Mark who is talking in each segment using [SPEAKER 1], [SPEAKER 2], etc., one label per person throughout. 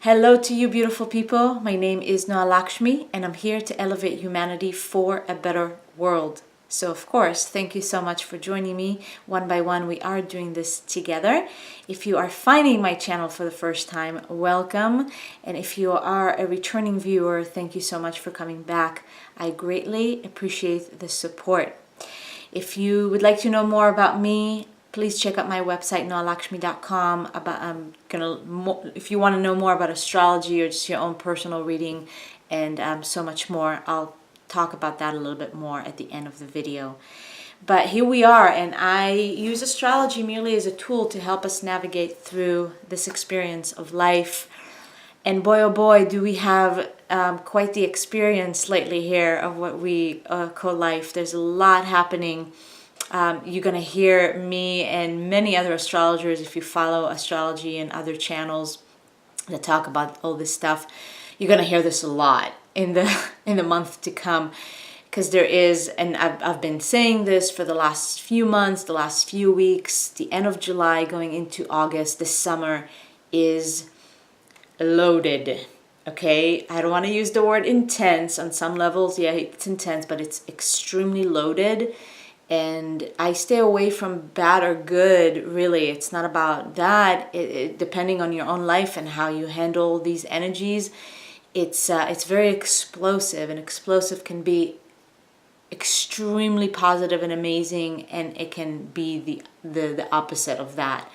[SPEAKER 1] Hello to you beautiful people. My name is Noa Lakshmi and I'm here to elevate humanity for a better world. So of course, thank you so much for joining me. One by one, we are doing this together. If you are finding my channel for the first time, welcome. And if you are a returning viewer, thank you so much for coming back. I greatly appreciate the support. If you would like to know more about me, please check out my website, noalakshmi.com. If you want to know more about astrology or just your own personal reading and so much more, I'll talk about that a little bit more at the end of the video. But here we are, and I use astrology merely as a tool to help us navigate through this experience of life. And boy, oh boy, do we have quite the experience lately here of what we call life. There's a lot happening. You're going to hear me and many other astrologers, if you follow astrology and other channels that talk about all this stuff, you're going to hear this a lot in the month to come, because there is, and I've been saying this for the last few months, the last few weeks, the end of July going into August, the summer is loaded. Okay, I don't want to use the word intense. On some levels, yeah, it's intense, but it's extremely loaded. And I stay away from bad or good, really. It's not about that. Depending on your own life and how you handle these energies, it's very explosive. And explosive can be extremely positive and amazing, and it can be the opposite of that.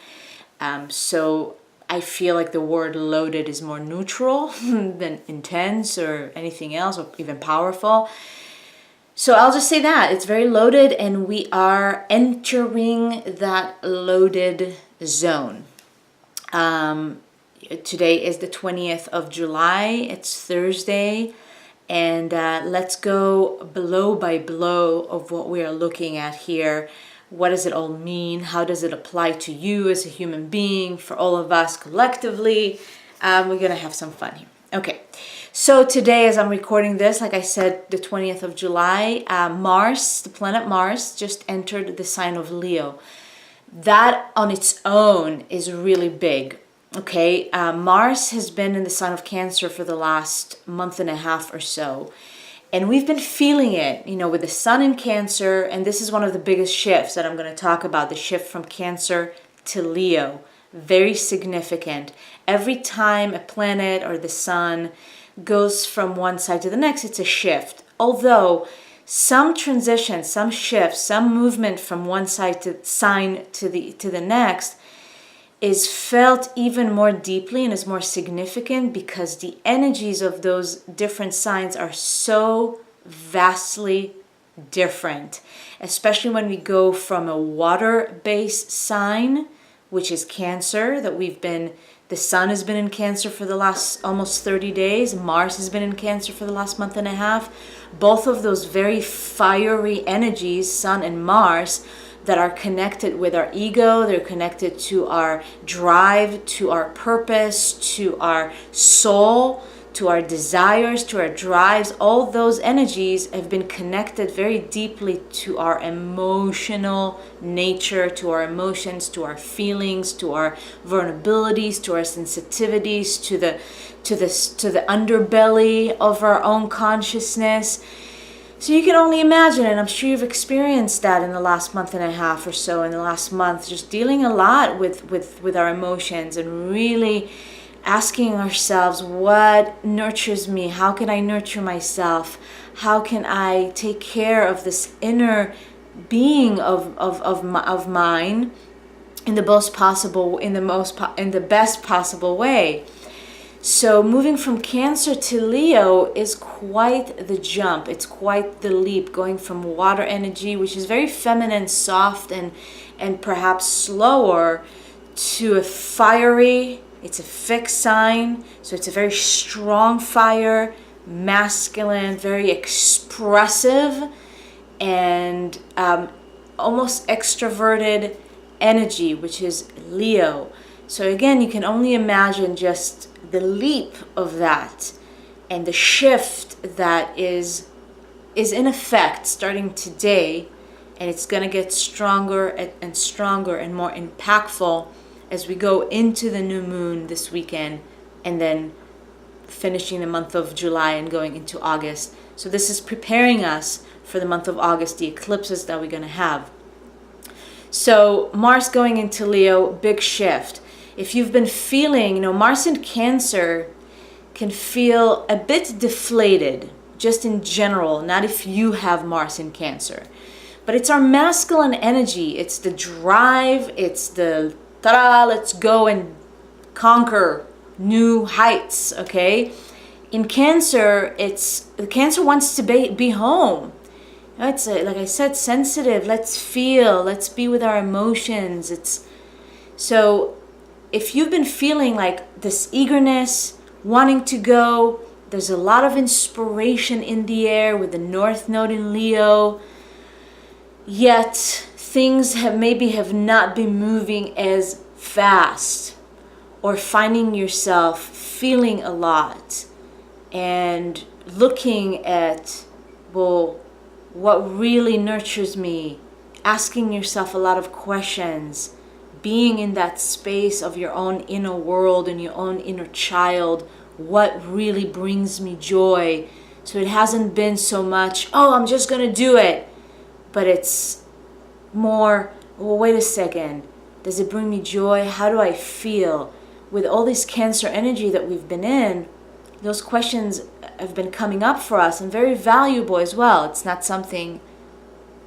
[SPEAKER 1] So I feel like the word loaded is more neutral than intense or anything else, or even powerful. So I'll just say that it's very loaded, and we are entering that loaded zone. Today is the 20th of July. It's Thursday, and let's go blow by blow of what we are looking at here. What does it all mean? How does it apply to you as a human being, for all of us collectively? We're going to have some fun here. Okay. So today, as I'm recording this, like I said, the 20th of July, Mars, the planet Mars, just entered the sign of Leo. That on its own is really big, okay? Mars has been in the sign of Cancer for the last month and a half or so. And we've been feeling it, with the sun in Cancer. And this is one of the biggest shifts that I'm going to talk about, the shift from Cancer to Leo. Very significant. Every time a planet or the sun goes from one side to the next, it's a shift. Although some transition, some shift, some movement from one side to sign to the next is felt even more deeply and is more significant, because the energies of those different signs are so vastly different. Especially when we go from a water-based sign, which is Cancer, the sun has been in Cancer for the last almost 30 days. Mars has been in Cancer for the last month and a half. Both of those very fiery energies, sun and Mars, that are connected with our ego, they're connected to our drive, to our purpose, to our soul, to our desires, to our drives. All those energies have been connected very deeply to our emotional nature, to our emotions, to our feelings, to our vulnerabilities, to our sensitivities, to the underbelly of our own consciousness. So you can only imagine, and I'm sure you've experienced that in the last month and a half or so, in the last month, just dealing a lot with our emotions and really asking ourselves, what nurtures me? How can I nurture myself? How can I take care of this inner being of mine in the best possible way? So moving from Cancer to Leo is quite the jump. It's quite the leap, going from water energy, which is very feminine, soft, and perhaps slower, to a fiery. It's a fixed sign, so it's a very strong fire, masculine, very expressive, and almost extroverted energy, which is Leo. So again, you can only imagine just the leap of that and the shift that is in effect starting today, and it's going to get stronger and stronger and more impactful as we go into the new moon this weekend, and then finishing the month of July and going into August. So this is preparing us for the month of August, the eclipses that we're going to have. So Mars going into Leo, big shift. If you've been feeling, Mars in Cancer can feel a bit deflated, just in general, not if you have Mars in Cancer. But it's our masculine energy. It's the drive. It's the, ta-da, let's go and conquer new heights, okay? In Cancer, Cancer wants to be home. It's, like I said, sensitive. Let's feel. Let's be with our emotions. So if you've been feeling like this eagerness, wanting to go, there's a lot of inspiration in the air with the North Node in Leo, yet things have not been moving as fast, or finding yourself feeling a lot and looking at, well, what really nurtures me, asking yourself a lot of questions, being in that space of your own inner world and your own inner child, what really brings me joy. So it hasn't been so much, oh, I'm just gonna do it, but it's more, well, wait a second, does it bring me joy? How do I feel? With all this Cancer energy that we've been in, those questions have been coming up for us, and very valuable as well. It's something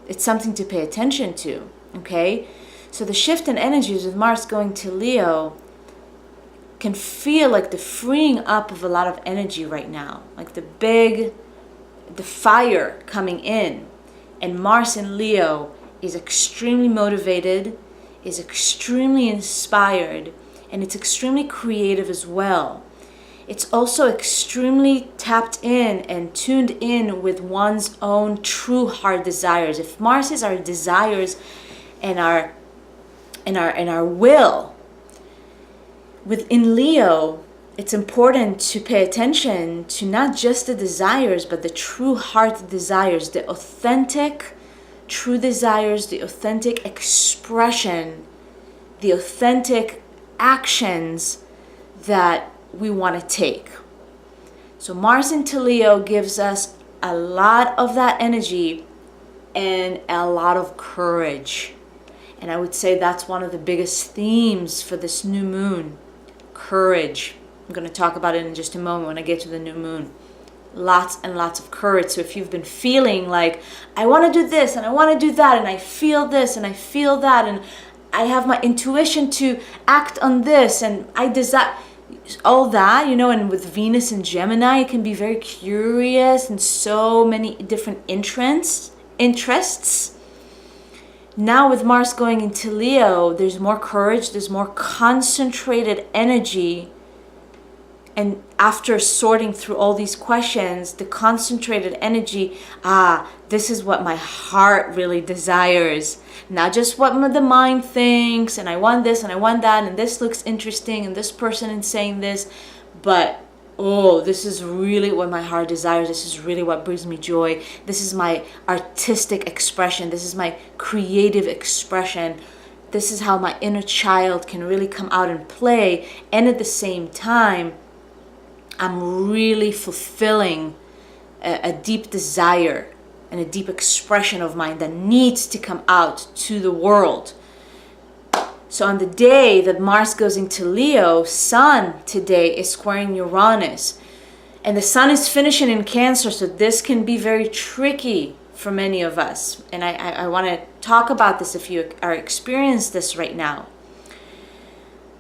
[SPEAKER 1] to pay attention to, okay? So the shift in energies with Mars going to Leo can feel like the freeing up of a lot of energy right now, like the fire coming in. And Mars in Leo is extremely motivated, is extremely inspired, and it's extremely creative as well. It's also extremely tapped in and tuned in with one's own true heart desires. If Mars is our desires and our will, within Leo, it's important to pay attention to not just the desires, but the true heart desires, the authentic true desires, the authentic expression, the authentic actions that we want to take. So Mars into Leo gives us a lot of that energy and a lot of courage. And I would say that's one of the biggest themes for this new moon, courage. I'm going to talk about it in just a moment when I get to the new moon. Lots and lots of courage. So if you've been feeling like, I want to do this and I want to do that, and I feel this and I feel that, and I have my intuition to act on this, and I desire all that, and with Venus and Gemini, it can be very curious and so many different interests. Now with Mars going into Leo, there's more courage, there's more concentrated energy. And after sorting through all these questions, the concentrated energy, this is what my heart really desires. Not just what the mind thinks, and I want this and I want that, and this looks interesting, and this person is saying this, but this is really what my heart desires. This is really what brings me joy. This is my artistic expression. This is my creative expression. This is how my inner child can really come out and play. And at the same time, I'm really fulfilling a deep desire and a deep expression of mine that needs to come out to the world. So on the day that Mars goes into Leo, Sun today is squaring Uranus. And the Sun is finishing in Cancer, so this can be very tricky for many of us. And I want to talk about this if you are experiencing this right now.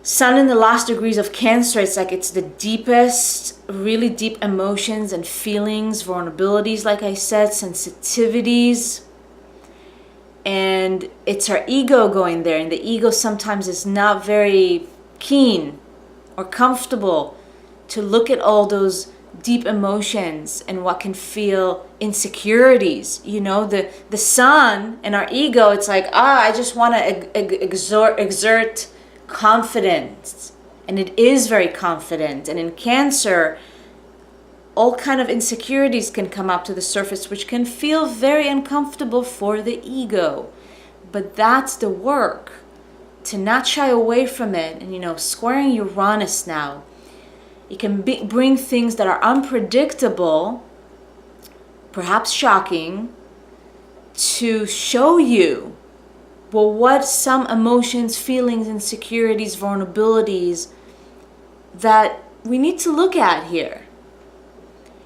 [SPEAKER 1] Sun in the last degrees of Cancer, it's like it's the deepest, really deep emotions and feelings, vulnerabilities, like I said, sensitivities. And it's our ego going there. And the ego sometimes is not very keen or comfortable to look at all those deep emotions and what can feel insecurities. The Sun and our ego, it's like, I just want to exert confidence, and it is very confident. And in Cancer, all kind of insecurities can come up to the surface, which can feel very uncomfortable for the ego. But that's the work, to not shy away from it. And squaring Uranus now, It can bring things that are unpredictable, perhaps shocking, to show you, well, what some emotions, feelings, insecurities, vulnerabilities that we need to look at here.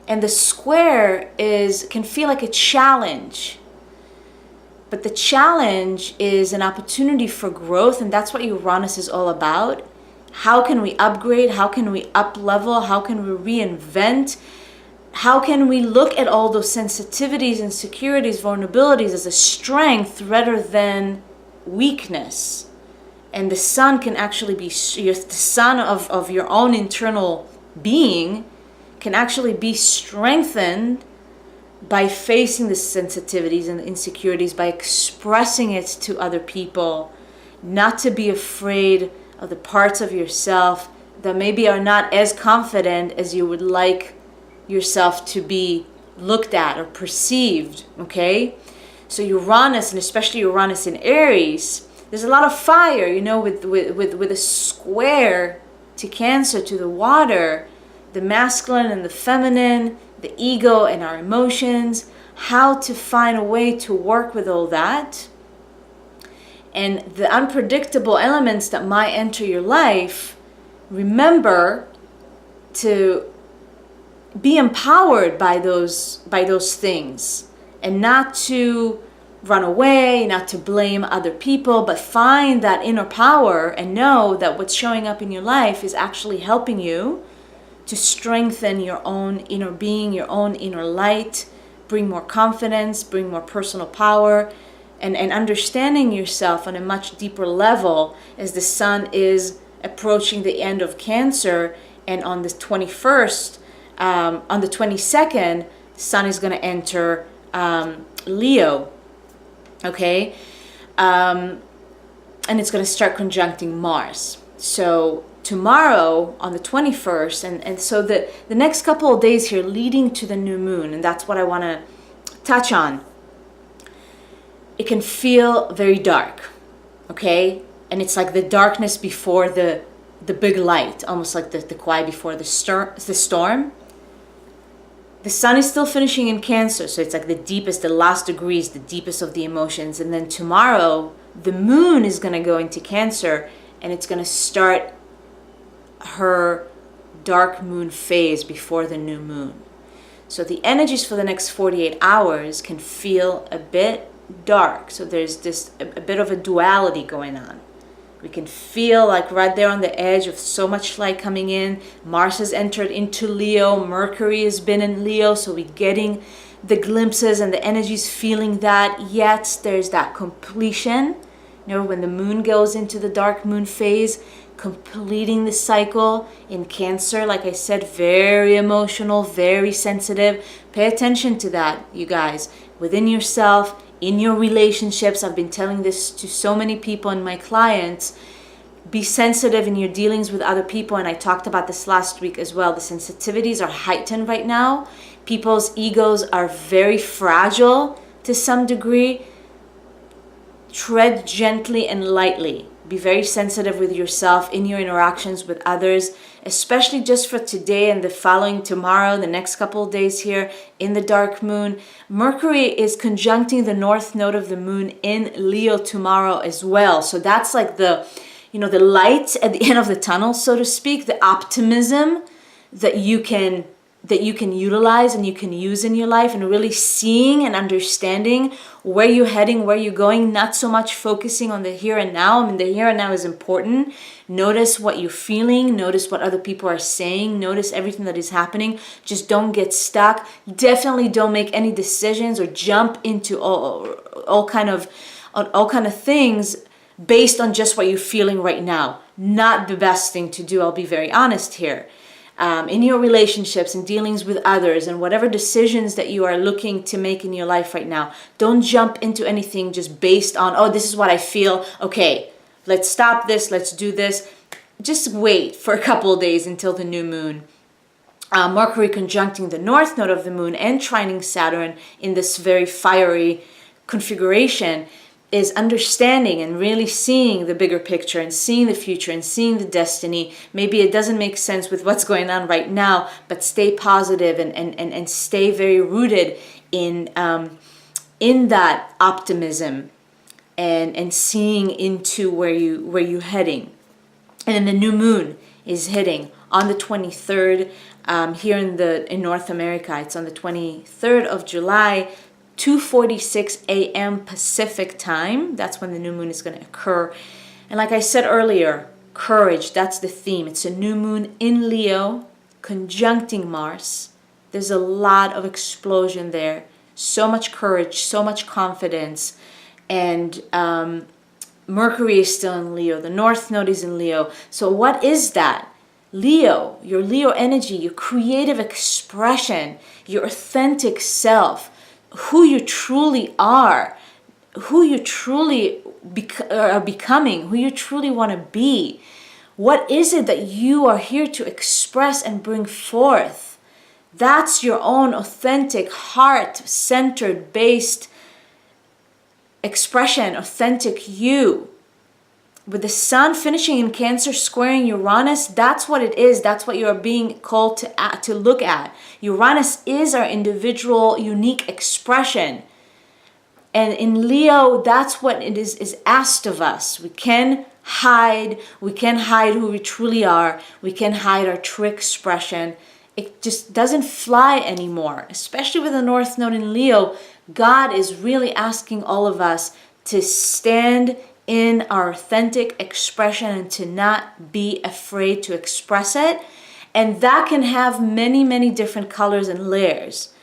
[SPEAKER 1] And the square can feel like a challenge. But the challenge is an opportunity for growth, and that's what Uranus is all about. How can we upgrade? How can we up-level? How can we reinvent? How can we look at all those sensitivities, insecurities, vulnerabilities as a strength rather than weakness? And the sun can actually be, the sun of your own internal being can actually be strengthened by facing the sensitivities and the insecurities, by expressing it to other people, not to be afraid of the parts of yourself that maybe are not as confident as you would like yourself to be looked at or perceived, okay? So Uranus, and especially Uranus in Aries, there's a lot of fire, with a square to Cancer, to the water, the masculine and the feminine, the ego and our emotions, how to find a way to work with all that. And the unpredictable elements that might enter your life, remember to be empowered by those things, and not to run away, not to blame other people, but find that inner power and know that what's showing up in your life is actually helping you to strengthen your own inner being, your own inner light, bring more confidence, bring more personal power, and understanding yourself on a much deeper level as the sun is approaching the end of Cancer. And on the 21st, on the 22nd, the sun is going to enter Leo, okay? And it's going to start conjuncting Mars. So tomorrow on the 21st, and so the next couple of days here leading to the new moon, and that's what I want to touch on. It can feel very dark, okay? And it's like the darkness before the big light, almost like the quiet before the storm. The sun is still finishing in Cancer, so it's like the deepest, the last degrees, the deepest of the emotions. And then tomorrow, the moon is going to go into Cancer, and it's going to start her dark moon phase before the new moon. So the energies for the next 48 hours can feel a bit dark. So there's a bit of a duality going on. We can feel like right there on the edge of so much light coming in. Mars has entered into Leo. Mercury has been in Leo. So we're getting the glimpses and the energies feeling that. Yet there's that completion. When the moon goes into the dark moon phase, completing the cycle in Cancer, like I said, very emotional, very sensitive. Pay attention to that, you guys, within yourself, in your relationships. I've been telling this to so many people and my clients. Be sensitive in your dealings with other people, and I talked about this last week as well. The sensitivities are heightened right now. People's egos are very fragile to some degree. Tread gently and lightly. Be very sensitive with yourself in your interactions with others, especially just for today and the following tomorrow, the next couple of days here in the dark moon. Mercury is conjuncting the north node of the moon in Leo tomorrow as well. So that's like the light at the end of the tunnel, so to speak, the optimism that you can utilize and you can use in your life, and really seeing and understanding where you're heading, where you're going, not so much focusing on the here and now. I mean, the here and now is important. Notice what you're feeling. Notice what other people are saying. Notice everything that is happening. Just don't get stuck. Definitely don't make any decisions or jump into all kind of things based on just what you're feeling right now. Not the best thing to do. I'll be very honest here. In your relationships and dealings with others and whatever decisions that you are looking to make in your life right now, don't jump into anything just based on, oh, this is what I feel. Okay, let's stop this. Let's do this. Just wait for a couple of days until the new moon. Mercury conjuncting the north node of the moon and trining Saturn in this very fiery configuration is understanding and really seeing the bigger picture and seeing the future and seeing the destiny. Maybe it doesn't make sense with what's going on right now, but stay positive and stay very rooted in that optimism and seeing into where you're heading. And then the new moon is hitting on the 23rd here in North America. It's on the 23rd of July, 2:46 a.m. Pacific time. That's when the new moon is going to occur. And like I said earlier, courage, that's the theme. It's a new moon in Leo, conjuncting Mars. There's a lot of explosion there. So much courage, so much confidence. And Mercury is still in Leo. The North Node is in Leo. So what is that? Leo, your Leo energy, your creative expression, your authentic self, who you truly are, who you truly are becoming, who you truly want to be. What is it that you are here to express and bring forth? That's your own authentic, heart-centered, based expression, authentic you. With the sun finishing in Cancer, squaring Uranus, that's what it is. That's what you are being called to look at. Uranus is our individual, unique expression. And in Leo, that's what it is asked of us. We can hide who we truly are. We can hide our true expression. It just doesn't fly anymore. Especially with the North Node in Leo, God is really asking all of us to stand in our authentic expression and to not be afraid to express it. And that can have many, many different colors and layers.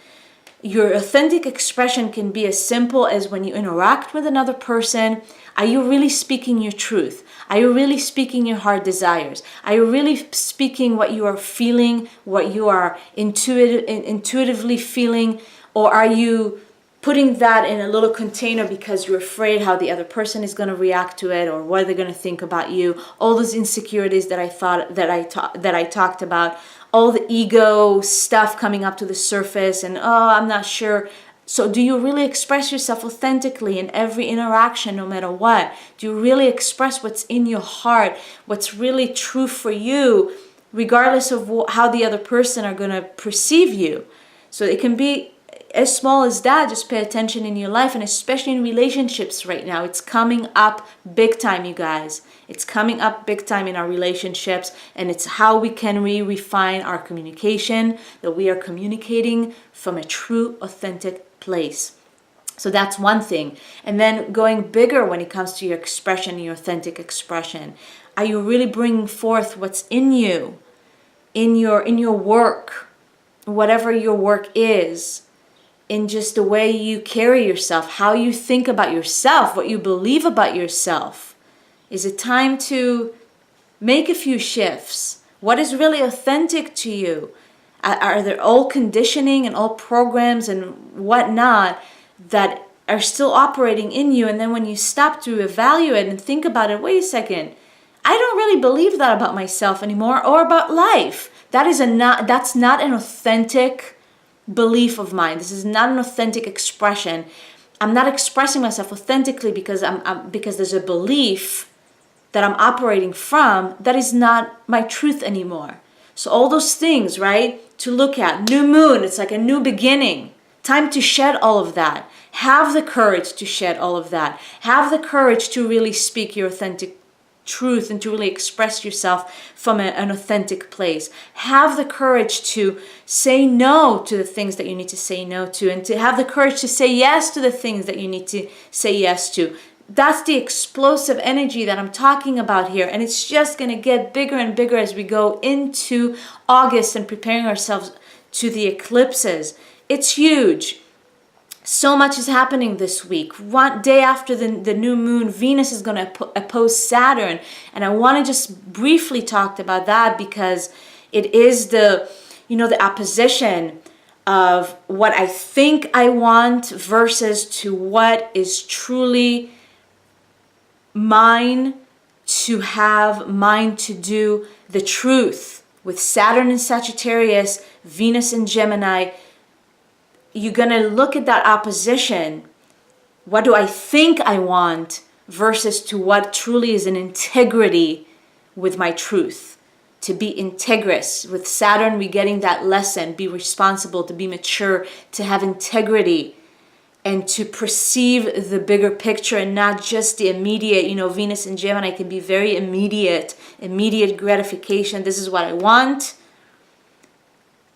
[SPEAKER 1] Your authentic expression can be as simple as when you interact with another person, are you really speaking your truth? Are you really speaking your heart desires? Are you really speaking what you are feeling, what you are intuitively feeling? Or are you putting that in a little container because you're afraid how the other person is going to react to it or what they're going to think about you? All those insecurities that I talked about, all the ego stuff coming up to the surface, and I'm not sure. So do you really express yourself authentically in every interaction, no matter what? Do you really express what's in your heart, what's really true for you, regardless of how the other person are going to perceive you? So it can be as small as that. Just pay attention in your life, and especially in relationships right now. It's coming up big time, you guys. It's coming up big time in our relationships, and it's how we can refine our communication, that we are communicating from a true, authentic place. So that's one thing. And then going bigger when it comes to your expression, your authentic expression. Are you really bringing forth what's in you, in your work, whatever your work is? In just the way you carry yourself, how you think about yourself, what you believe about yourself. Is it time to make a few shifts? What is really authentic to you? Are there old conditioning and old programs and whatnot that are still operating in you? And then when you stop to evaluate and think about it, wait a second, I don't really believe that about myself anymore or about life. That's not an authentic belief of mine. This is not an authentic expression. I'm not expressing myself authentically because because there's a belief that I'm operating from that is not my truth anymore. So all those things, right? To look at. New moon, it's like a new beginning. Time to shed all of that. Have the courage to shed all of that. Have the courage to really speak your authentic truth and to really express yourself from an authentic place. Have the courage to say no to the things that you need to say no to, and to have the courage to say yes to the things that you need to say yes to. That's the explosive energy that I'm talking about here, and it's just going to get bigger and bigger as we go into August and preparing ourselves to the eclipses. It's huge. So much is happening this week. One day after the new moon, Venus is going to oppose Saturn. And I want to just briefly talk about that because it is the opposition of what I think I want versus to what is truly mine to have, mine to do, the truth. With Saturn in Sagittarius, Venus in Gemini, you're going to look at that opposition what do I think I want versus to what truly is an integrity with my truth. To be integrous. With Saturn, we're getting that lesson. Be responsible, to be mature, to have integrity, and to perceive the bigger picture and not just the immediate. Venus and Gemini can be very immediate gratification. This is what I want.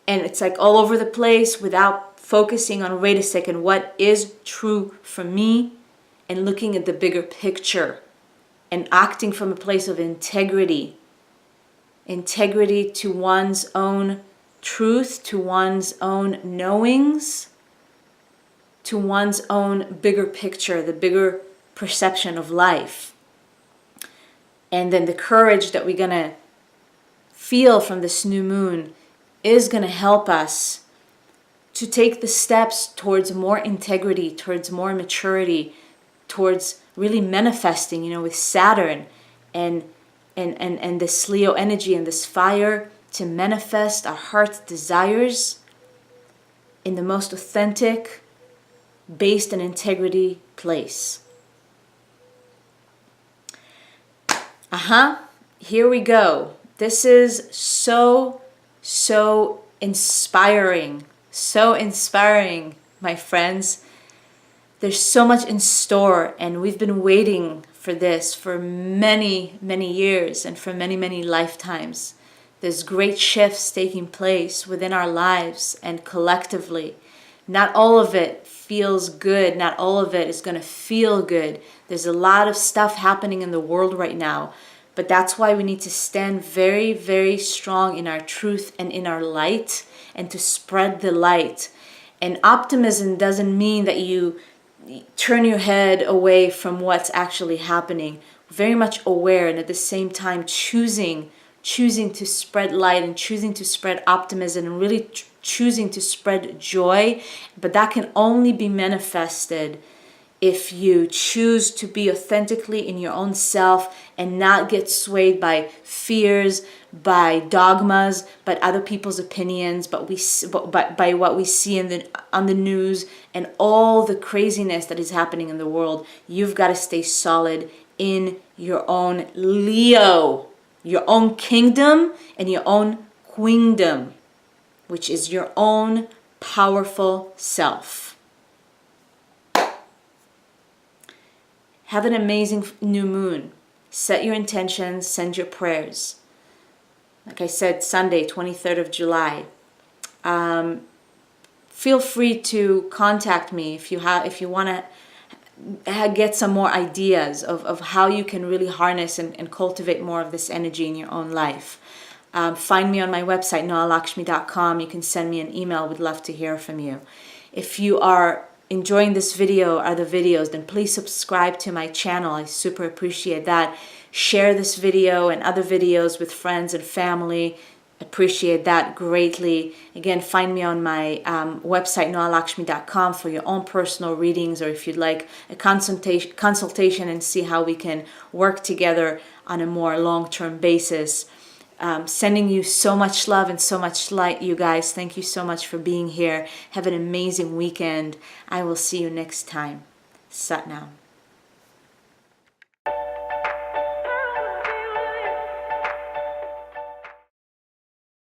[SPEAKER 1] And it's like all over the place without focusing on, wait a second, what is true for me? And looking at the bigger picture and acting from a place of integrity. Integrity to one's own truth, to one's own knowings, to one's own bigger picture, the bigger perception of life. And then the courage that we're going to feel from this new moon is going to help us to take the steps towards more integrity, towards more maturity, towards really manifesting, with Saturn and this Leo energy and this fire, to manifest our heart's desires in the most authentic, based in integrity place. Here we go. This is so inspiring. So inspiring, my friends. There's so much in store, and we've been waiting for this for many years and for many lifetimes. There's great shifts taking place within our lives and collectively. Not all of it feels good. Not all of it is going to feel good. There's a lot of stuff happening in the world right now. But that's why we need to stand very strong in our truth and in our light, and to spread the light. And optimism doesn't mean that you turn your head away from what's actually happening. Very much aware, and at the same time choosing to spread light and choosing to spread optimism and really choosing to spread joy. But that can only be manifested if you choose to be authentically in your own self and not get swayed by fears, by dogmas, by other people's opinions, but by what we see on the news and all the craziness that is happening in the world. You've got to stay solid in your own Leo, your own kingdom and your own queendom, which is your own powerful self. Have an amazing new moon. Set your intentions, send your prayers. Like I said, Sunday, 23rd of July. Feel free to contact me if you want to get some more ideas of how you can really harness and cultivate more of this energy in your own life. Find me on my website, noalakshmi.com. You can send me an email. We'd love to hear from you. If you are enjoying this video or other videos, then please subscribe to my channel. I super appreciate that. Share this video and other videos with friends and family. Appreciate that greatly. Again, find me on my website, noalakshmi.com, for your own personal readings, or if you'd like a consultation and see how we can work together on a more long-term basis. Sending you so much love and so much light, you guys. Thank you so much for being here. Have an amazing weekend. I will see you next time. Sat Nam.